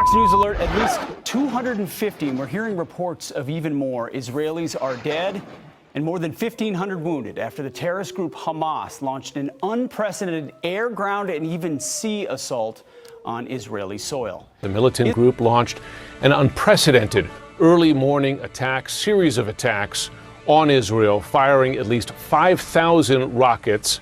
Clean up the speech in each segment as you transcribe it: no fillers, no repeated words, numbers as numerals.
Fox News alert, at least 250, and we're hearing reports of even more, Israelis are dead and more than 1,500 wounded after the terrorist group Hamas launched an unprecedented air, ground, and even sea assault on Israeli soil. The militant group launched an unprecedented early morning attack, series of attacks on Israel, firing at least 5,000 rockets.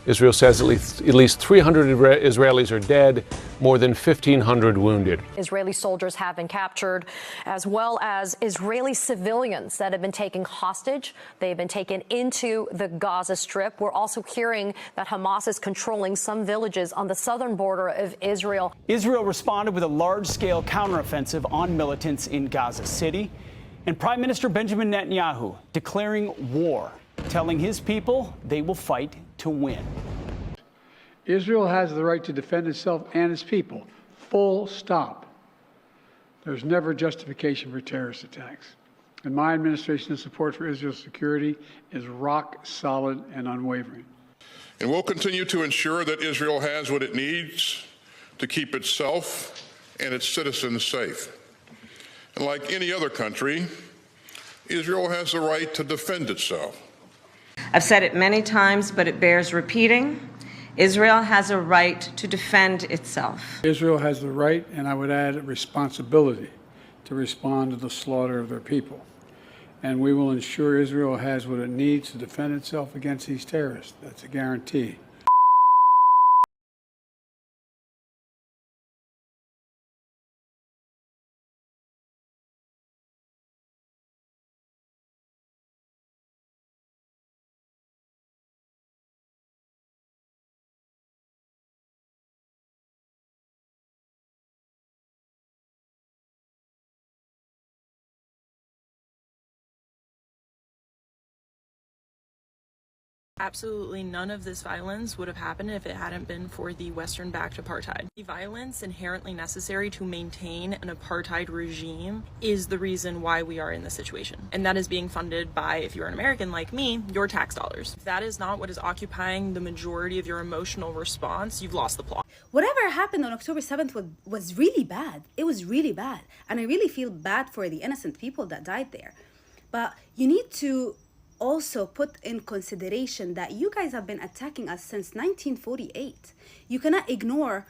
Israel says at least 300 Israelis are dead, more than 1,500 wounded. Israeli soldiers have been captured, as well as Israeli civilians that have been taken hostage. They've been taken into the Gaza Strip. We're also hearing that Hamas is controlling some villages on the southern border of Israel. Israel responded with a large-scale counteroffensive on militants in Gaza City, and Prime Minister Benjamin Netanyahu declaring war, telling his people they will fight to win. Israel has the right to defend itself and its people. Full stop. There's never justification for terrorist attacks. And my administration's support for Israel's security is rock solid and unwavering. And we'll continue to ensure that Israel has what it needs to keep itself and its citizens safe. And like any other country, Israel has the right to defend itself. I've said it many times, but it bears repeating. Israel has a right to defend itself. Israel has the right, and I would add a responsibility, to respond to the slaughter of their people. And we will ensure Israel has what it needs to defend itself against these terrorists. That's a guarantee. Absolutely none of this violence would have happened if it hadn't been for the Western-backed apartheid. The violence inherently necessary to maintain an apartheid regime is the reason why we are in this situation. And that is being funded by, if you're an American like me, your tax dollars. If that is not what is occupying the majority of your emotional response, you've lost the plot. Whatever happened on October 7th was really bad. It was really bad. And I really feel bad for the innocent people that died there. But you need to also put in consideration that you guys have been attacking us since 1948. You cannot ignore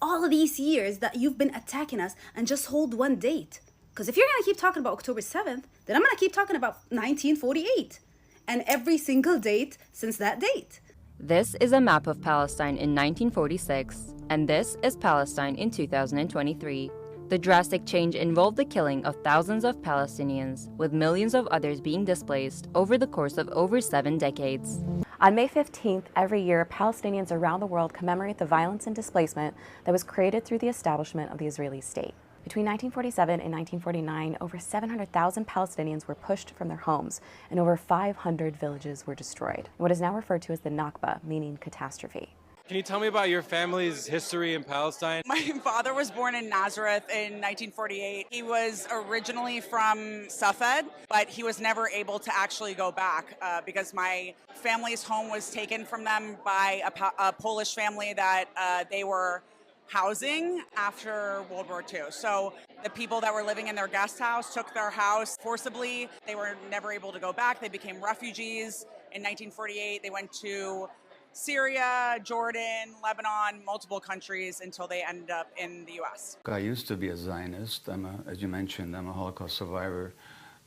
all of these years that you've been attacking us and just hold one date. Because if you're going to keep talking about October 7th, then I'm going to keep talking about 1948 and every single date since that date. This is a map of Palestine in 1946, and this is Palestine in 2023. The drastic change involved the killing of thousands of Palestinians, with millions of others being displaced over the course of over 7 decades. On May 15th, every year, Palestinians around the world commemorate the violence and displacement that was created through the establishment of the Israeli state. Between 1947 and 1949, over 700,000 Palestinians were pushed from their homes, and over 500 villages were destroyed. What is now referred to as the Nakba, meaning catastrophe. Can you tell me about your family's history in Palestine? My father was born in Nazareth in 1948. He was originally from Safed, but he was never able to actually go back because my family's home was taken from them by a Polish family that they were housing after World War II. So the people that were living in their guest house took their house forcibly. They were never able to go back. They became refugees. In 1948, they went to Syria, Jordan, Lebanon, multiple countries until they ended up in the U.S. I used to be a Zionist. As you mentioned, I'm a Holocaust survivor.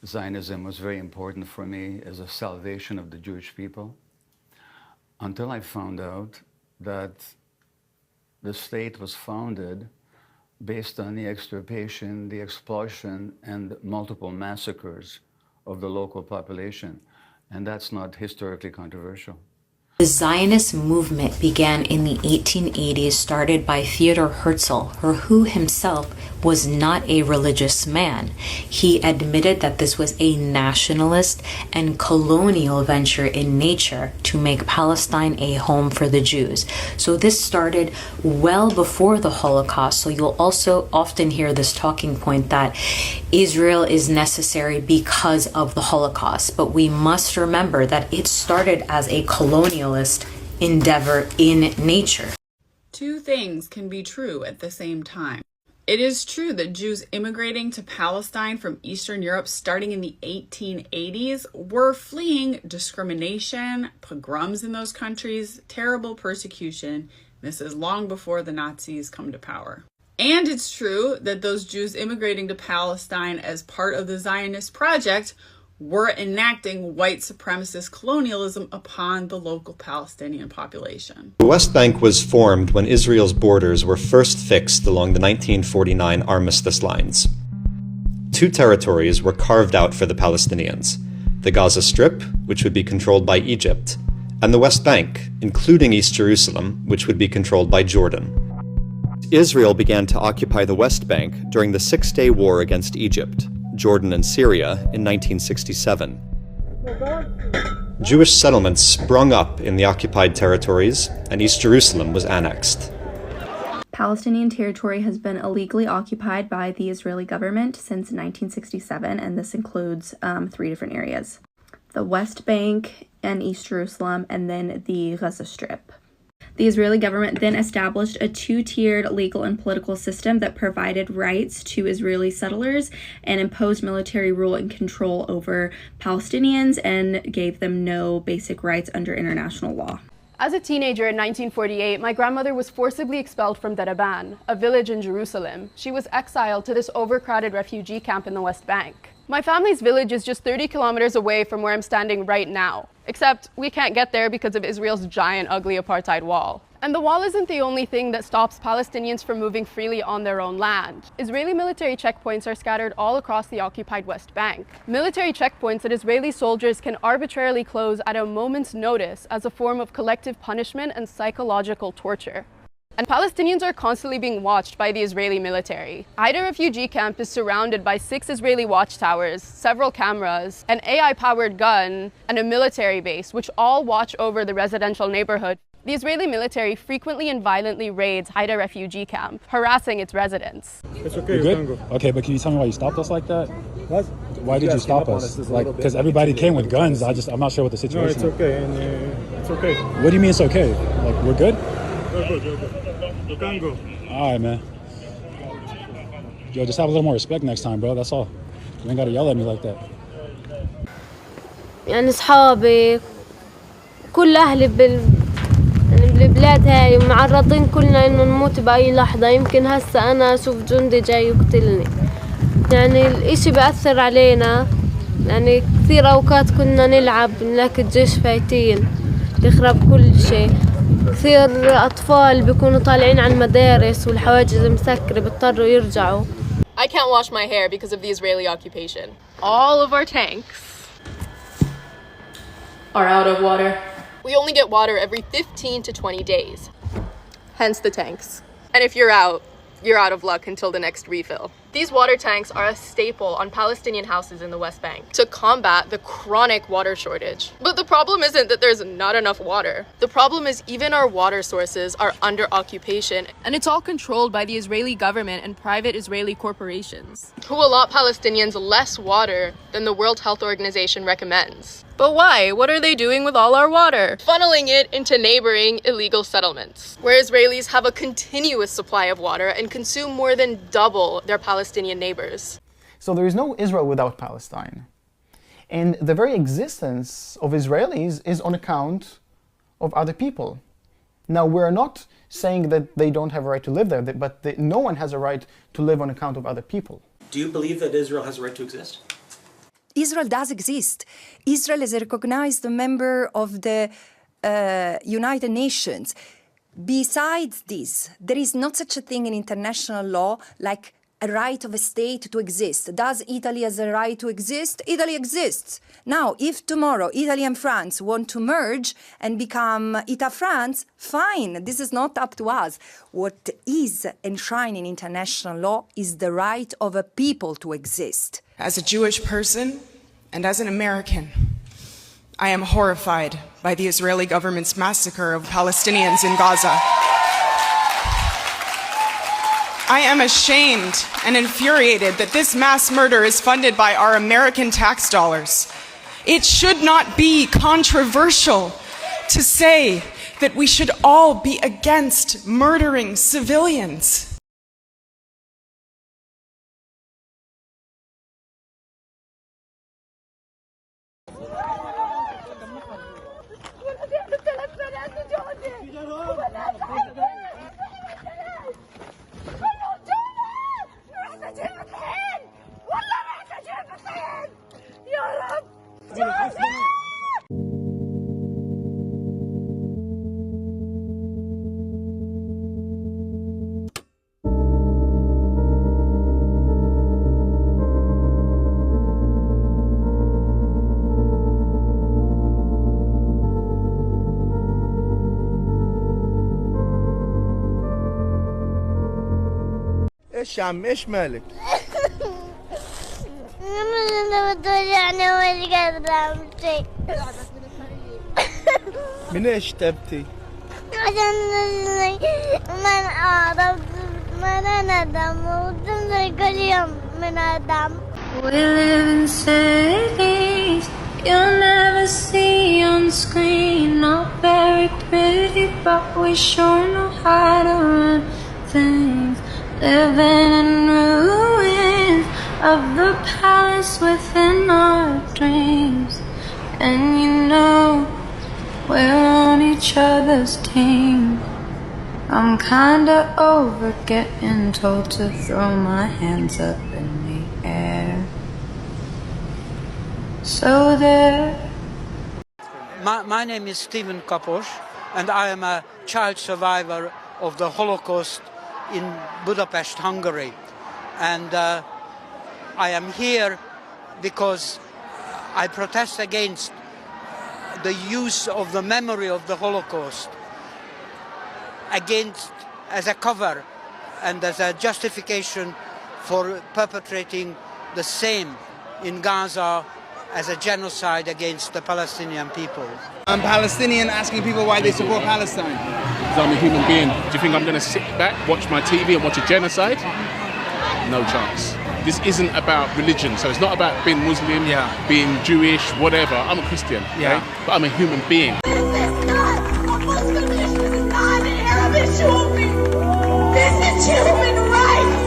Zionism was very important for me as a salvation of the Jewish people until I found out that the state was founded based on the extirpation, the expulsion, and multiple massacres of the local population. And that's not historically controversial. The Zionist movement began in the 1880s, started by Theodor Herzl, who himself was not a religious man. He admitted that this was a nationalist and colonial venture in nature to make Palestine a home for the Jews. So this started well before the Holocaust. So you'll also often hear this talking point that Israel is necessary because of the Holocaust. But we must remember that it started as a colonialist endeavor in nature. Two things can be true at the same time. It is true that Jews immigrating to Palestine from Eastern Europe starting in the 1880s were fleeing discrimination, pogroms in those countries, terrible persecution. This is long before the Nazis come to power. And it's true that those Jews immigrating to Palestine as part of the Zionist project were enacting white supremacist colonialism upon the local Palestinian population. The West Bank was formed when Israel's borders were first fixed along the 1949 armistice lines. Two territories were carved out for the Palestinians: the Gaza Strip, which would be controlled by Egypt, and the West Bank, including East Jerusalem, which would be controlled by Jordan. Israel began to occupy the West Bank during the Six-Day War against Egypt, Jordan, and Syria in 1967. Jewish settlements sprung up in the occupied territories, and East Jerusalem was annexed. Palestinian territory has been illegally occupied by the Israeli government since 1967, and this includes 3 different areas: the West Bank and East Jerusalem, and then the Gaza Strip. The Israeli government then established a 2-tiered legal and political system that provided rights to Israeli settlers and imposed military rule and control over Palestinians and gave them no basic rights under international law. As a teenager in 1948, my grandmother was forcibly expelled from Daraban, a village in Jerusalem. She was exiled to this overcrowded refugee camp in the West Bank. My family's village is just 30 kilometers away from where I'm standing right now, except we can't get there because of Israel's giant, ugly apartheid wall. And the wall isn't the only thing that stops Palestinians from moving freely on their own land. Israeli military checkpoints are scattered all across the occupied West Bank. Military checkpoints that Israeli soldiers can arbitrarily close at a moment's notice as a form of collective punishment and psychological torture. And Palestinians are constantly being watched by the Israeli military. Haida refugee camp is surrounded by 6 Israeli watchtowers, several cameras, an AI-powered gun, and a military base, which all watch over the residential neighborhood. The Israeli military frequently and violently raids Haida refugee camp, harassing its residents. It's okay, you can go. Okay, but can you tell me why you stopped us like that? What? Why did you stop us? Like, because everybody came with guns. I'm not sure what the situation is. No, it's okay, and it's okay. What do you mean it's okay? Like, we're good? We're good, you're good. You can go. All right, man. Yo, just have a little more respect next time, bro. That's all. You ain't gotta yell at me like that. يعني أصحابي كل أهلي بالبلاد هاي معرضين كلنا إنه نموت بأي لحظة. يمكن هسا أنا أشوف جندي جاي يقتلني. يعني الإشي بأثر علينا. يعني كثير أوقات كنا نلعب نلاقي الجيش فايتين يخرب كل شيء. كثير أطفال بيكونوا طالعين على المدارس والحواجز مسكرة بيضطروا يرجعوا. I can't wash my hair because of the Israeli occupation. All of our tanks are out of water. We only get water every 15 to 20 days. Hence the tanks. And if you're out of luck until the next refill. These water tanks are a staple on Palestinian houses in the West Bank to combat the chronic water shortage. But the problem isn't that there's not enough water. The problem is even our water sources are under occupation, and it's all controlled by the Israeli government and private Israeli corporations, who allot Palestinians less water than the World Health Organization recommends. But why? What are they doing with all our water? Funneling it into neighboring illegal settlements, where Israelis have a continuous supply of water and consume more than double their Palestinian neighbors. So there is no Israel without Palestine. And the very existence of Israelis is on account of other people. Now, we're not saying that they don't have a right to live there, but no one has a right to live on account of other people. Do you believe that Israel has a right to exist? Israel does exist. Israel is a recognized member of the United Nations. Besides this, there is not such a thing in international law like a right of a state to exist. Does Italy has a right to exist? Italy exists. Now, if tomorrow Italy and France want to merge and become Ita-France, fine, this is not up to us. What is enshrined in international law is the right of a people to exist. As a Jewish person and as an American, I am horrified by the Israeli government's massacre of Palestinians in Gaza. I am ashamed and infuriated that this mass murder is funded by our American tax dollars. It should not be controversial to say that we should all be against murdering civilians. ايش يا عم ايش مالك؟ انا بتوجعني ومش قادرة اعمل شيء. من ايش تبكي؟ عشان ما اعرف ما انا ندم وبتنزل كل يوم من ندم. We live in cities you'll never see on screen. Not very pretty, but we sure know how to run things. Living in ruins of the palace within our dreams. And you know we're on each other's team. I'm kinda over getting told to throw my hands up in the air. So there. My name is Stephen Kapos, and I am a child survivor of the Holocaust in Budapest, Hungary. And I am here because I protest against the use of the memory of the Holocaust as a cover and as a justification for perpetrating the same in Gaza as a genocide against the Palestinian people. I'm Palestinian, asking people why they support Palestine. Because I'm a human being. Do you think I'm going to sit back, watch my TV and watch a genocide? No chance. This isn't about religion, so it's not about being Muslim, being Jewish, whatever. I'm a Christian, okay? But I'm a human being. This is human rights!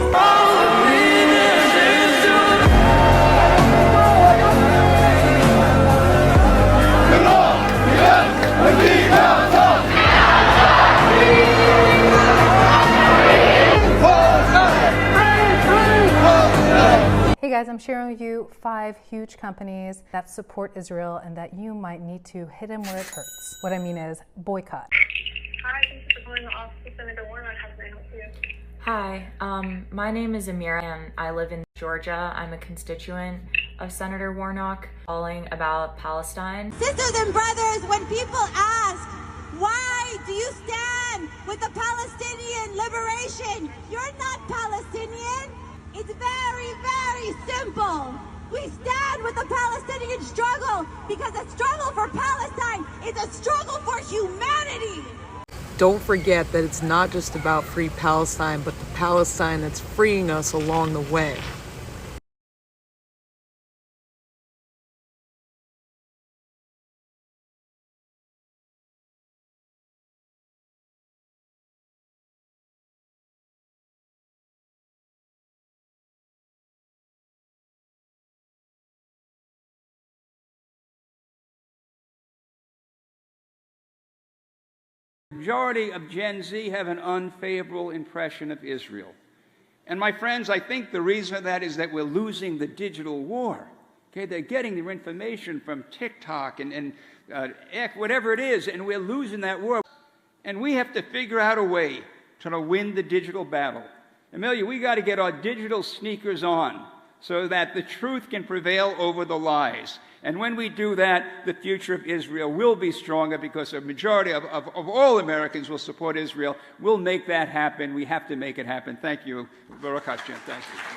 Hey guys, I'm sharing with you 5 huge companies that support Israel and that you might need to hit them where it hurts. What I mean is boycott. Hi, thank you for calling the office of Senator Warnock. How can I help you? Hi, my name is Amira and I live in Georgia. I'm a constituent of Senator Warnock, calling about Palestine. Sisters and brothers, when people ask, why do you stand with the Palestinian liberation? You're not Palestinian. It's very, very simple. We stand with the Palestinian struggle because the struggle for Palestine is a struggle for humanity. Don't forget that it's not just about free Palestine, but the Palestine that's freeing us along the way. The majority of Gen Z have an unfavorable impression of Israel. And my friends, I think the reason for that is that we're losing the digital war. Okay, they're getting their information from TikTok and whatever it is, and we're losing that war. And we have to figure out a way to win the digital battle. Amelia, we got to get our digital sneakers on so that the truth can prevail over the lies. And when we do that, the future of Israel will be stronger because a majority of all Americans will support Israel. We'll make that happen. We have to make it happen. Thank you. Baruch Hashem. Thank you.